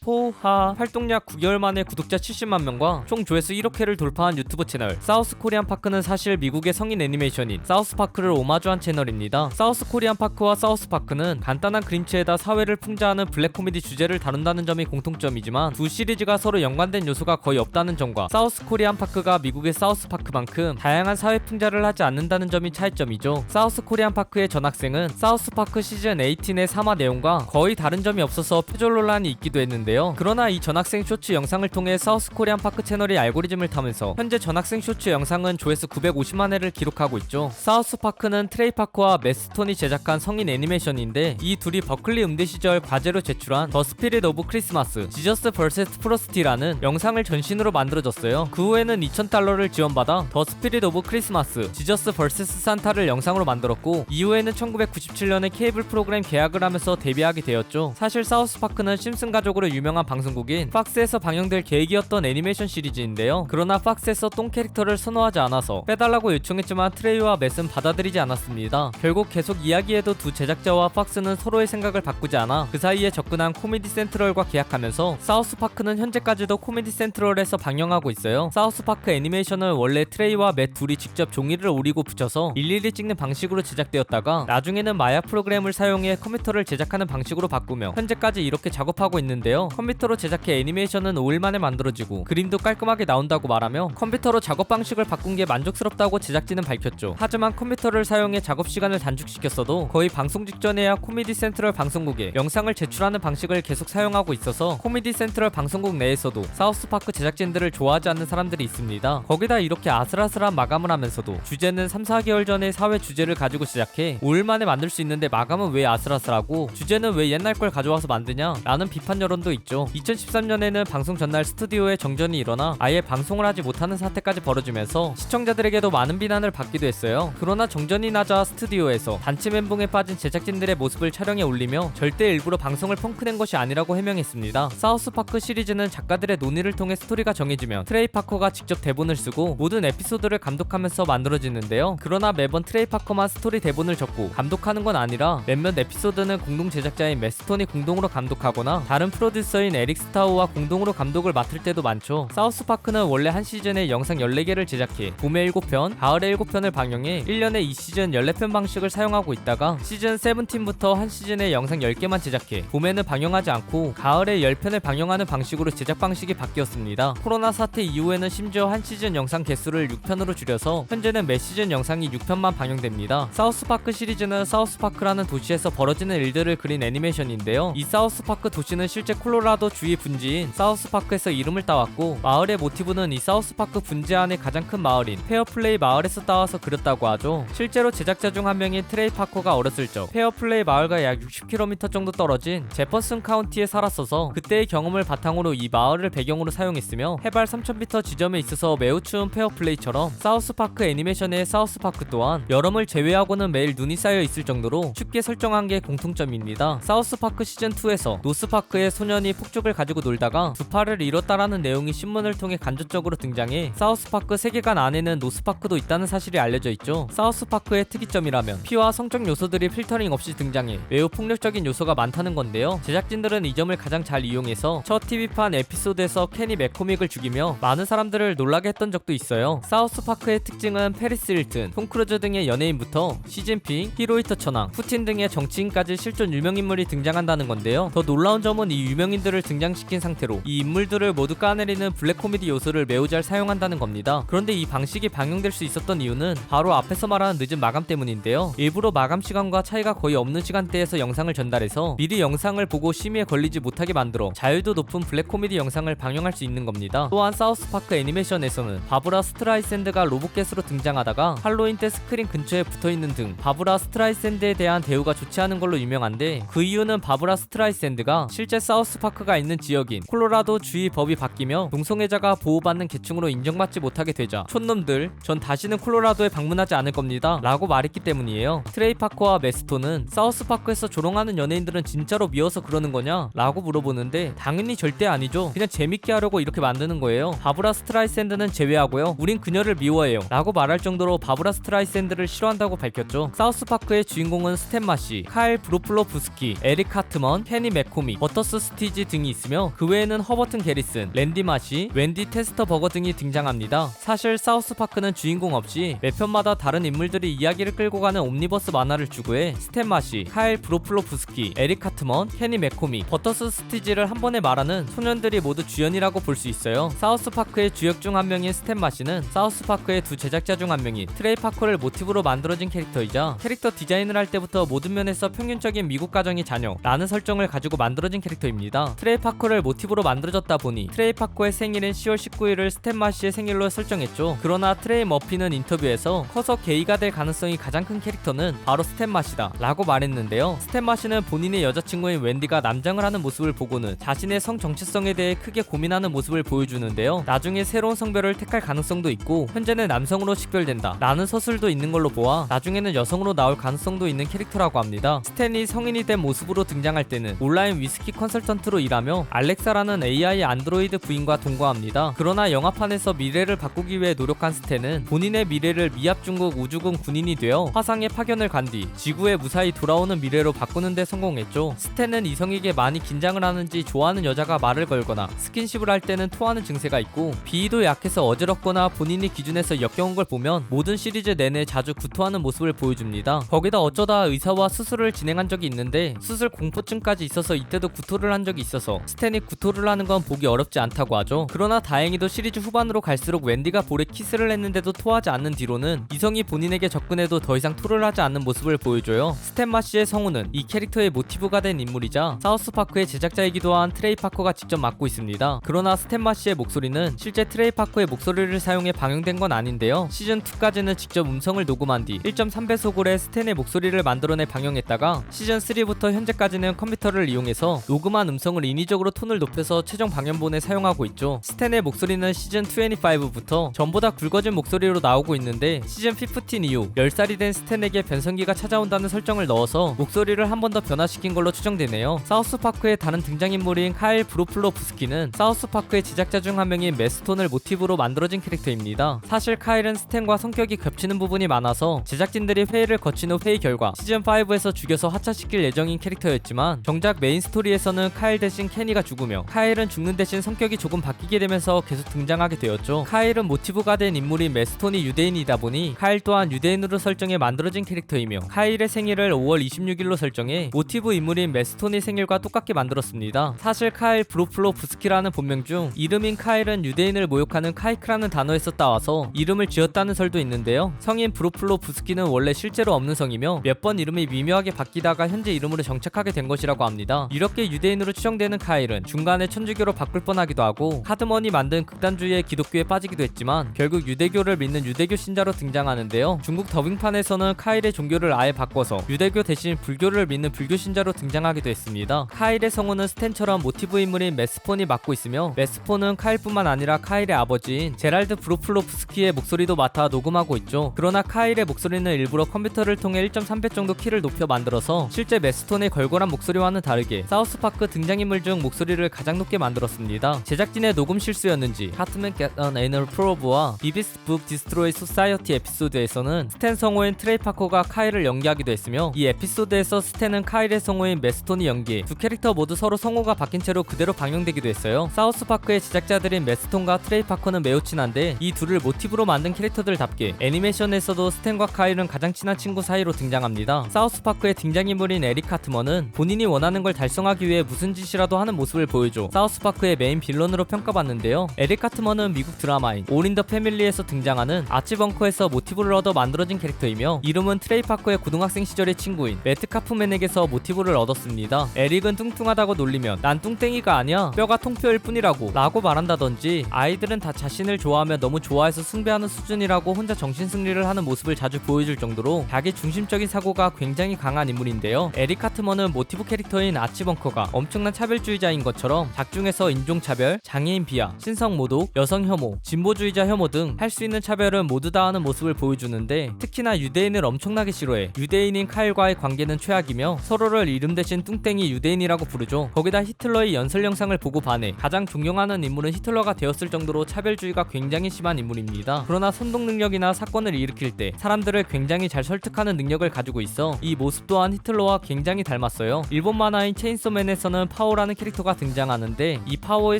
포하 활동 약 9개월 만에 구독자 70만 명과 총 조회수 1억 회를 돌파한 유튜브 채널 사우스 코리안 파크는 사실 미국의 성인 애니메이션인 사우스 파크를 오마주한 채널입니다. 사우스 코리안 파크와 사우스 파크는 간단한 그림체에다 사회를 풍자하는 블랙 코미디 주제를 다룬다는 점이 공통점이지만 두 시리즈가 서로 연관된 요소가 거의 없다는 점과 사우스 코리안 파크가 미국의 사우스 파크만큼 다양한 사회 풍자를 하지 않는다는 점이 차이점이죠. 사우스 코리안 파크의 전학생은 사우스 파크 시즌 18의 3화 내용과 거의 다른 점이 없어서 표절 논란이 있기도 했는데요. 그러나 이 전학생 쇼츠 영상을 통해 사우스 코리안 파크 채널이 알고리즘을 타면서 현재 전학생 쇼츠 영상은 조회수 950만 회를 기록하고 있죠. 사우스 파크는 트레이 파커와 매스톤이 제작한 성인 애니메이션인데 이 둘이 버클리 음대 시절 과제로 제출한 더 스피릿 오브 크리스마스 지저스 vs 프로스티라는 영상을 전신으로 만들어졌어요. 그 후에는 $2,000를 지원받아 더 스피릿 오브 크리스마스 지저스 vs 산타를 영상으로 만들었고 이후에는 1997년에 케이블 프로그램 계약을 하면서 데뷔하게 되었죠. 사실 사우스 파크는 심슨 가족으로 유명한 방송국인 팍스에서 방영될 계획이었던 애니메이션 시리즈인데요. 그러나 팍스에서 똥 캐릭터를 선호하지 않아서 빼달라고 요청했지만 트레이와 맷은 받아들이지 않았습니다. 결국 계속 이야기해도 두 제작자와 팍스는 서로의 생각을 바꾸지 않아 그 사이에 접근한 코미디 센트럴과 계약하면서 사우스 파크는 현재까지도 코미디 센트럴에서 방영하고 있어요. 사우스 파크 애니메이션은 원래 트레이와 맷 둘이 직접 종이를 오리고 붙여서 일일이 찍는 방식으로 제작되었다가 나중에는 마야 프로그램을 사용해 컴퓨터를 제작하는 방식으로 바꾸며 현재까지 이렇게 작업하고 있는데요. 컴퓨터로 제작해 애니메이션은 5일 만에 만들어지고 그림도 깔끔하게 나온다고 말하며 컴퓨터로 작업 방식을 바꾼 게 만족스럽다고 제작진은 밝혔죠. 하지만 컴퓨터를 사용해 작업 시간을 단축시켰어도 거의 방송 직전에야 코미디 센트럴 방송국에 영상을 제출하는 방식을 계속 사용하고 있어서 코미디 센트럴 방송국 내에서도 사우스 파크 제작진들을 좋아하지 않는 사람들이 있습니다. 거기다 이렇게 아슬아슬한 마감을 하면서도 주제는 3-4개월 전에 사회 주제를 가지고 시작해 5일 만에 만들 수 있는데 마감은 왜 아슬아슬하고 주제는 왜 옛날 걸 가져와서 만드냐 라는 비판 여론도 있죠. 2013년에는 방송 전날 스튜디오에 정전이 일어나 아예 방송을 하지 못하는 사태까지 벌어지면서 시청자들에게도 많은 비난을 받기도 했어요. 그러나 정전이 나자 스튜디오에서 단체 멘붕에 빠진 제작진들의 모습을 촬영해 올리며 절대 일부러 방송을 펑크낸 것이 아니라고 해명했습니다. 사우스 파크 시리즈는 작가들의 논의를 통해 스토리가 정해지면 트레이 파커가 직접 대본을 쓰고 모든 에피소드를 감독하면서 만들어지는데요. 그러나 매번 트레이 파커만 스토리 대본을 적고 감독하는 건 아니라 몇몇 에피소드는 공동 제작자인 매스톤이 공동으로 감독하거나 다른 프로듀서인 에릭 스타우와 공동으로 감독을 맡을 때도 많죠. 사우스 파크는 원래 한 시즌에 영상 14개를 제작해 봄에 7편, 가을에 7편을 방영해 1년에 2시즌 14편 방식을 사용하고 있다가 시즌 17부터 한 시즌에 영상 10개만 제작해 봄에는 방영하지 않고 가을에 10편을 방영하는 방식으로 제작 방식이 바뀌었습니다. 코로나 사태 이후에는 심지어 한 시즌 영상 개수를 6편으로 줄여서 현재는 매 시즌 영상이 6편만 방영됩니다. 사우스 파크 시리즈는 사우스 파크라는 도시에서 벌어지는 일들을 그린 애니메이션인데요. 이 사우스 파크 도시는 실제 콜로라도 주의 분지인 사우스 파크에서 이름을 따왔고 마을의 모티브는 이 사우스 파크 분지 안의 가장 큰 마을인 페어플레이 마을에서 따와서 그렸다고 하죠. 실제로 제작자 중 한 명인 트레이 파커가 어렸을 적 페어플레이 마을과 약 60km 정도 떨어진 제퍼슨 카운티에 살았어서 그때의 경험을 바탕으로 이 마을을 배경으로 사용했으며 해발 3000m 지점에 있어서 매우 추운 페어플레이처럼 사우스 파크 애니메이션의 사우스 파크 또한 여름을 제외하고는 매일 눈이 쌓여 있을 정도로 춥게 설정한 게 공통점입니다. 사우스 파크 시즌 2에서 노스 파크의 소년이 폭죽을 가지고 놀다가 두 팔을 잃었다라는 내용이 신문을 통해 간접적으로 등장해 사우스 파크 세계관 안에는 노스 파크도 있다는 사실이 알려져 있죠. 사우스 파크의 특이점이라면 피와 성적 요소들이 필터링 없이 등장해 매우 폭력적인 요소가 많다는 건데요. 제작진들은 이 점을 가장 잘 이용해서 첫 TV판 에피소드에서 케니 맥코믹을 죽이며 많은 사람들을 놀라게 했던 적도 있어요. 사우스 파크의 특징은 페리스 힐튼, 톰 크루즈 등의 연예인부터 시진핑, 히로히토 천황, 푸틴 등의 정치인까지 실존 유명인물이 등장한다는 건데요. 더 놀라운 점은 이 유명인들을 등장시킨 상태로 이 인물들을 모두 까내리는 블랙 코미디 요소를 매우 잘 사용한다는 겁니다. 그런데 이 방식이 방영될 수 있었던 이유는 바로 앞에서 말한 늦은 마감 때문인데요. 일부러 마감 시간과 차이가 거의 없는 시간대에서 영상을 전달해서 미리 영상을 보고 심의에 걸리지 못하게 만들어 자유도 높은 블랙 코미디 영상을 방영할 수 있는 겁니다. 또한 사우스 파크 애니메이션에서는 바브라 스트라이샌드가 로봇겟으로 등장하다가 할로윈 때 스크린 근처에 붙어있는 등 바브라 스트라이샌드에 대한 대우가 좋지 않은 걸로 유명한데 그 이유는 바브라 스트라이샌드가 실제 사우스 파크가 있는 지역인 콜로라도 주의 법이 바뀌며 동성애자가 보호받는 계층으로 인정받지 못하게 되자 촌놈들 전 다시는 콜로라도에 방문하지 않을 겁니다 라고 말했기 때문이에요. 트레이 파커와 매스톤은 사우스 파크에서 조롱하는 연예인들은 진짜로 미워서 그러는 거냐? 라고 물어보는데 당연히 절대 아니죠. 그냥 재밌게 하려고 이렇게 만드는 거예요. 바브라 스트라이샌드는 제외하고요. 우린 그녀를 미워해요 라고 말할 정도로 바브라 스트라이샌드를 싫어한다고 밝혔죠. 사우스 파크의 주인공은 스탠 마시, 카일 브로플로브스키, 에릭 하트먼, 페니 맥코믹, 버터스 스티즈 페이지 등이 있으며 그 외에는 허버튼 게리슨, 랜디 마시, 웬디 테스터 버거 등이 등장합니다. 사실 사우스파크는 주인공 없이 매 편마다 다른 인물들이 이야기를 끌고 가는 옴니버스 만화를 주구해 스탠 마시, 카일 브로플로프스키, 에릭 카트먼, 케니 맥코믹, 버터스 스티지를 한 번에 말하는 소년들이 모두 주연이라고 볼 수 있어요. 사우스파크의 주역 중 한 명인 스탠 마시는 사우스파크의 두 제작자 중 한 명인 트레이 파커를 모티브로 만들어진 캐릭터이자 캐릭터 디자인을 할 때부터 모든 면에서 평균적인 미국 가정의 자녀라는 설정을 가지고 만들어진 캐릭터입니다. 트레이 파커를 모티브로 만들어졌다 보니 트레이 파커의 생일인 10월 19일을 스탠 마시의 생일로 설정했죠. 그러나 트레이 머피는 인터뷰에서 커서 게이가 될 가능성이 가장 큰 캐릭터는 바로 스탠 마시다 라고 말했는데요. 스탠 마시는 본인의 여자친구인 웬디가 남장을 하는 모습을 보고는 자신의 성 정체성에 대해 크게 고민하는 모습을 보여주는데요. 나중에 새로운 성별을 택할 가능성도 있고 현재는 남성으로 식별된다 라는 서술도 있는 걸로 보아 나중에는 여성으로 나올 가능성도 있는 캐릭터라고 합니다. 스탠이 성인이 된 모습으로 등장할 때는 온라인 위스키 컨설턴트로 일하며 알렉사라는 AI 안드로이드 부인과 동거합니다. 그러나 영화판에서 미래를 바꾸기 위해 노력한 스탠은 본인의 미래를 미합 중국 우주군 군인이 되어 화상에 파견을 간 뒤 지구에 무사히 돌아오는 미래로 바꾸는 데 성공했죠. 스탠은 이성에게 많이 긴장을 하는지 좋아하는 여자가 말을 걸거나 스킨십을 할 때는 토하는 증세가 있고 비위도 약해서 어지럽거나 본인이 기준에서 역겨운 걸 보면 모든 시리즈 내내 자주 구토하는 모습을 보여줍니다. 거기다 어쩌다 의사와 수술을 진행한 적이 있는데 수술 공포증까지 있어서 이때도 구토를 한 적이 있어서 스탠이 구토를 하는 건 보기 어렵지 않다고 하죠. 그러나 다행히도 시리즈 후반으로 갈수록 웬디가 볼에 키스를 했는데도 토하지 않는 뒤로는 이성이 본인에게 접근해도 더 이상 토를 하지 않는 모습을 보여줘요. 스탠 마시의 성우는 이 캐릭터의 모티브가 된 인물이자 사우스파크의 제작자이기도 한 트레이 파커가 직접 맡고 있습니다. 그러나 스탠 마시의 목소리는 실제 트레이 파커의 목소리를 사용해 방영된 건 아닌데요. 시즌2까지는 직접 음성을 녹음한 뒤 1.3배속으로 스탠의 목소리를 만들어내 방영했다가 시즌3부터 현재까지는 컴퓨터를 이용해서 녹음한 음성을 인위적으로 톤을 높여서 최종 방영본에 사용하고 있죠. 스탠의 목소리는 시즌 25부터 전보다 굵어진 목소리로 나오고 있는데 시즌 15 이후 10살이 된 스탠에게 변성기가 찾아온다는 설정을 넣어서 목소리를 한 번 더 변화시킨 걸로 추정되네요. 사우스파크의 다른 등장인물인 카일 브로플로프스키는 사우스파크의 제작자 중 한 명인 메스톤을 모티브로 만들어진 캐릭터입니다. 사실 카일은 스탠과 성격이 겹치는 부분이 많아서 제작진들이 회의를 거친 후 회의 결과 시즌5에서 죽여서 하차시킬 예정인 캐릭터였지만 정작 메인 스토리에서는 카일 대신 케니가 죽으며 카일은 죽는 대신 성격이 조금 바뀌게 되면서 계속 등장하게 되었죠. 카일은 모티브가 된 인물인 메스톤이 유대인이다 보니 카일 또한 유대인으로 설정해 만들어진 캐릭터이며 카일의 생일을 5월 26일로 설정해 모티브 인물인 메스톤의 생일과 똑같게 만들었습니다. 사실 카일 브로플로프스키라는 본명 중 이름인 카일은 유대인을 모욕하는 카이크라는 단어에서 따와서 이름을 지었다는 설도 있는데요. 성인 브로플로프스키는 원래 실제로 없는 성이며 몇 번 이름이 미묘하게 바뀌다가 현재 이름으로 정착하게 된 것이라고 합니다. 이렇게 유대인으로 추정되는 카일은 중간에 천주교로 바꿀 뻔하기도 하고 카드먼이 만든 극단주의의 기독교에 빠지기도 했지만 결국 유대교를 믿는 유대교 신자로 등장하는데요. 중국 더빙판에서는 카일의 종교를 아예 바꿔서 유대교 대신 불교를 믿는 불교 신자로 등장하기도 했습니다. 카일의 성우는 스탠처럼 모티브 인물인 메스폰이 맡고 있으며 메스폰은 카일뿐만 아니라 카일의 아버지인 제랄드 브로플로프스키의 목소리도 맡아 녹음하고 있죠. 그러나 카일의 목소리는 일부러 컴퓨터를 통해 1.3배 정도 키를 높여 만들어서 실제 메스톤의 걸걸한 목소리와는 다르게 사우스파크 등장인물 중 목소리를 가장 높게 만들었습니다. 제작진의 녹음 실수였는지 카트맨 Get an Anal Probe와 비비스 북 디스트로이 소사이어티 에피소드에서는 스탠 성우인 트레이 파커가 카일을 연기하기도 했으며 이 에피소드에서 스탠은 카일의 성우인 메스톤이 연기해 두 캐릭터 모두 서로 성우가 바뀐 채로 그대로 방영되기도 했어요. 사우스파크의 제작자들인 메스톤과 트레이 파커는 매우 친한데 이 둘을 모티브로 만든 캐릭터들답게 애니메이션에서도 스탠과 카일은 가장 친한 친구 사이로 등장합니다. 사우스파크의 등장인물인 에릭 카트먼은 본인이 원하는 걸 달성하기 위해 무슨 짓이라도 하는 모습을 보여줘 사우스파크의 메인 빌런으로 평가받는데요. 에릭 카트먼은 미국 드라마인 올 인 더 패밀리에서 등장하는 아치 벙커에서 모티브를 얻어 만들어진 캐릭터이며 이름은 트레이 파커의 고등학생 시절의 친구인 매트 카프맨에게서 모티브를 얻었습니다. 에릭은 뚱뚱하다고 놀리면 난 뚱땡이가 아니야 뼈가 통뼈일 뿐이라고 라고 말한다든지 아이들은 다 자신을 좋아하며 너무 좋아해서 숭배하는 수준이라고 혼자 정신승리를 하는 모습을 자주 보여줄 정도로 자기 중심적인 사고가 굉장히 강한 인물인데요. 에릭 카트먼은 모티브 캐릭터인 아치 벙커가 엄청난 차별주의자인 것처럼 작중에서 인종차별, 장애인 비하, 신성모독, 여성 혐오, 진보주의자 혐오 등 할 수 있는 차별은 모두 다 하는 모습을 보여주는데 특히나 유대인을 엄청나게 싫어해 유대인인 카일과의 관계는 최악이며 서로를 이름 대신 뚱땡이 유대인이라고 부르죠. 거기다 히틀러의 연설 영상을 보고 반해 가장 존경하는 인물은 히틀러가 되었을 정도로 차별주의가 굉장히 심한 인물입니다. 그러나 선동 능력이나 사건을 일으킬 때 사람들을 굉장히 잘 설득하는 능력을 가지고 있어 이 모습 또한 히틀러와 굉장히 닮았어요. 일본 만화인 체인소맨에서는 파워라는 캐릭터가 등장하는데 이 파워의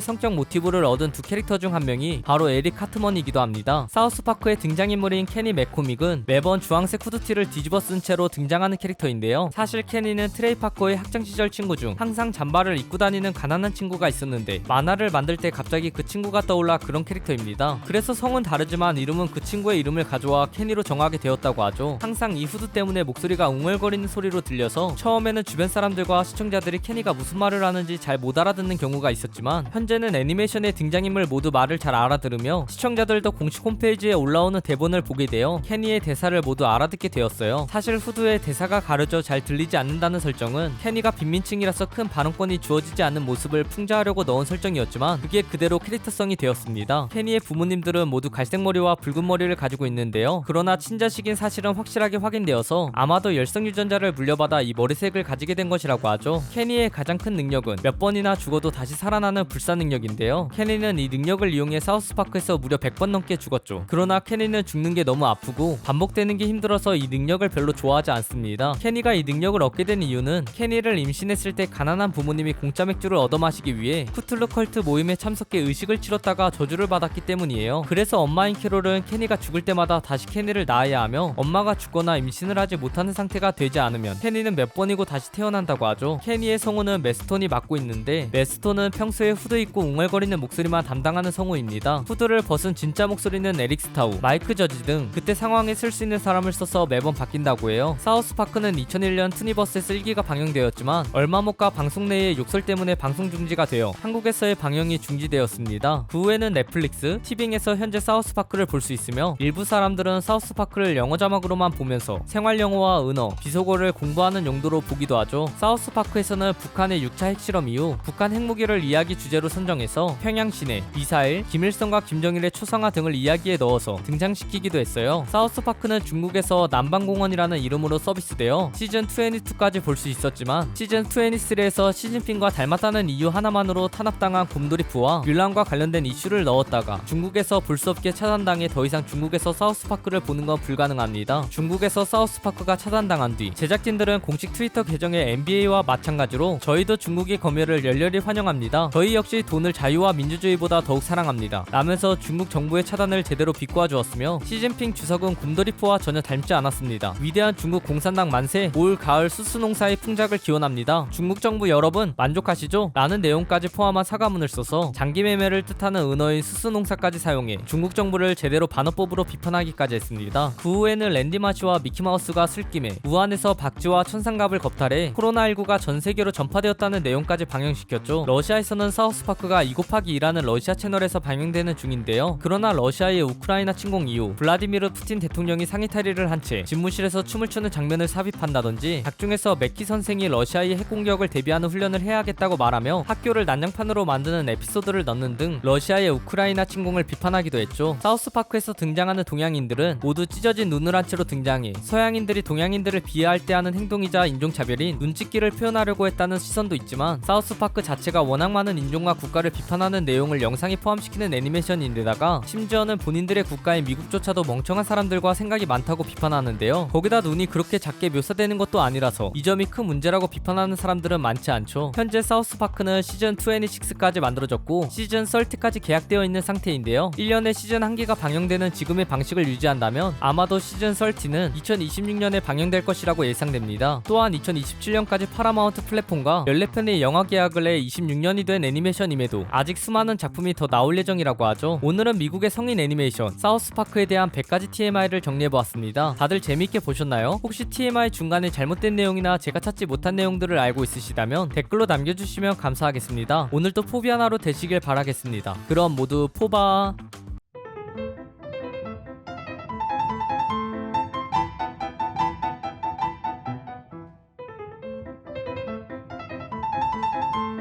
성격 모티브를 얻은 두 캐릭터 중 한 명이 바로 에릭 카트먼이기도 합니다. 사우스파크의 등장인물인 케니 맥코믹은 매번 주황색 후드티를 뒤집어 쓴 채로 등장하는 캐릭터인데요. 사실 케니는 트레이 파커의 학창시절 친구 중 항상 잠바를 입고 다니는 가난한 친구가 있었는데 만화를 만들 때 갑자기 그 친구가 떠올라 그런 캐릭터입니다. 그래서 성은 다르지만 이름은 그 친구의 이름을 가져와 케니로 정하게 되었다고 하죠. 항상 이 후드 때문에 목소리가 웅얼거리는 소리로 들려서 처음에는 주변 사람들과 시청자들이 케니가 무슨 말을 하는지 잘 못 알아듣는 경우가 있었지만 현재는 애니메이션의 등장인물 모두 말을 잘 알아들으며 시청자들도 공식 홈페이지에 올라오는 대본을 보게 되어 케니의 대사를 모두 알아듣게 되었어요. 사실 후드에 대사가 가려져 잘 들리지 않는다는 설정은 케니가 빈민층이라서 큰 발언권이 주어지지 않는 모습을 풍자하려고 넣은 설정이었지만 그게 그대로 캐릭터성이 되었습니다. 케니의 부모님들은 모두 갈색 머리와 붉은 머리를 가지고 있는데요. 그러나 친자식인 사실은 확실하게 확인되어서 아마도 열성 유전자를 물려받아 이 머리색을 가지게 된 것이라고 하죠. 케니의 가장 큰 능력은 몇 번이나 죽어도 다시 살아나는 불사 능력인데요. 케니는 이 능력을 이용해 사우스파크에서 무려 100번 넘게 죽었죠. 그러나 케니는 죽는 게 너무 아프고 반복되는 게 힘들어서 이 능력을 별로 좋아하지 않습니다. 케니가 이 능력을 얻게 된 이유는 케니를 임신했을 때 가난한 부모님이 공짜 맥주를 얻어 마시기 위해 쿠툴루 컬트 모임에 참석해 의식을 치렀다가 저주를 받았기 때문이에요. 그래서 엄마인 캐롤은 케니가 죽을 때마다 다시 케니를 낳아야 하며 엄마가 죽거나 임신을 하지 못하는 상태가 되지 않으면 케니는 몇 번이고 다시 태어난다고 하죠. 케니의 성우는 메스톤이 맡고 있는데 메스톤은 평소에 후드 입고 웅얼거리는 목소리만 담당하는 성우입니다. 후드를 벗은 진짜 목소리는 에릭 스타우, 마이크 저지 등 그때 상황에 쓸 수 있는 사람을 써서 매번 바뀐다고 해요. 사우스파크는 2001년 투니버스에서 1기가 방영되었지만 얼마 못 가 방송 내의 욕설 때문에 방송 중지가 되어 한국에서의 방영이 중지되었습니다. 그 후에는 넷플릭스, 티빙에서 현재 사우스파크를 볼 수 있으며 일부 사람들은 사우스파크를 영어 자막으로만 보면서 생활 영어와 은어, 비속어를 공부하는 용도로 보기도 하죠. 사우스파크에서는 북한의 6차 핵실험 이후 북한 핵무기를 이야기 주제로 선정해서 평양 시내, 미사일, 김일성과 김정일의 초상화 등을 이야기에 넣어서 등장시키기도 했어요. 사우스파크는 중국에서 남방공원이라는 이름으로 서비스되어 시즌 22까지 볼 수 있었지만 시즌 23에서 시진핑과 닮았다는 이유 하나만으로 탄압당한 곰돌이프와 뮬란과 관련된 이슈를 넣었다가 중국에서 볼 수 없게 차단당해 더 이상 중국에서 사우스파크를 보는 건 불가능합니다. 중국에서 사우스파크가 차단당한 뒤 제작진들은 공식 트위터 계정에 NBA와 마찬가지로 저희도 중국의 검열을 열렬히 환영합니다. 저희 역시 돈을 자유와 민주주의보다 더욱 사랑합니다 라면서 중국 정부의 차단을 제대로 비꼬아 주었으며 시진핑 주석은 곰돌이프와 전혀 닮지 않았습니다. 위대한 중국 공산당 만세, 올 가을 수수농사의 풍작을 기원합니다. 중국 정부 여러분 만족하시죠? 라는 내용까지 포함한 사과문을 써서 장기매매를 뜻하는 은어인 수수농사까지 사용해 중국 정부를 제대로 반어법으로 비판하기까지 했습니다. 그 후에는 랜디마시와 미키마우스가 슬김에 우한에서 박쥐와 천상갑을 겁탈해 코로나19가 전 세계로 전파되었다는 내용까지 방영시켰죠. 러시아에서는 사우스파크가 2곱하기2라는 러시아 채널에서 방영되는 중인데요. 그러나 러시아의 우크라이나 침공 이후 블라디미르 푸틴 대통령이 상의 탈의를 한 채 집무실에서 춤을 추는 장면을 삽입한다든지 작중에서 맥키 선생이 러시아의 핵공격을 대비하는 훈련을 해야겠다고 말하며 학교를 난장판으로 만드는 에피소드를 넣는 등 러시아의 우크라이나 침공을 비판하기도 했죠. 사우스파크에서 등장하는 동양인들은 모두 찢어진 눈을 한 채로 등장해 서양인들이 동양인들을 비하할 때 하는 행동이자 인종차별인 눈찢기를 표현하려고 했다는 시선도 있지만 사우스파크 자체가 워낙 많은 인종과 국가를 비판하는 내용을 영상에 포함시키는 애니메이션인데다가 심지어는 본인들의 국가인 미국조차도 멍청한 사람들과 생각이 많다고 비판하는데요. 거기다 눈이 그렇게 작게 묘사되는 것도 아니라서 이 점이 큰 문제라고 비판하는 사람들은 많지 않죠. 현재 사우스파크는 시즌 26까지 만들어졌고 시즌 30까지 계약되어 있는 상태인데요. 1년에 시즌 1개가 방영되는 지금의 방식을 유지한다면 아마도 시즌 30는 2026년에 방영될 것이라고 예상됩니다. 또한 2027년까지 파라마운트 플랫폼과 14편의 영화 계약을 해 26년이 된 애니메이션임에도 아직 수많은 작품이 더 나올 예정이라고 하죠. 오늘은 미국의 성인 애니메이션 사우스파크에 대한 100가지 TMI를 정리해보았습니다. 다들 재미있게 보셨나요? 혹시 TMI 중간에 잘못된 내용이나 제가 찾지 못한 내용들을 알고 있으시다면 댓글로 남겨주시면 감사하겠습니다. 오늘도 포비 하나로 되시길 바라겠습니다. 그럼 모두 포바.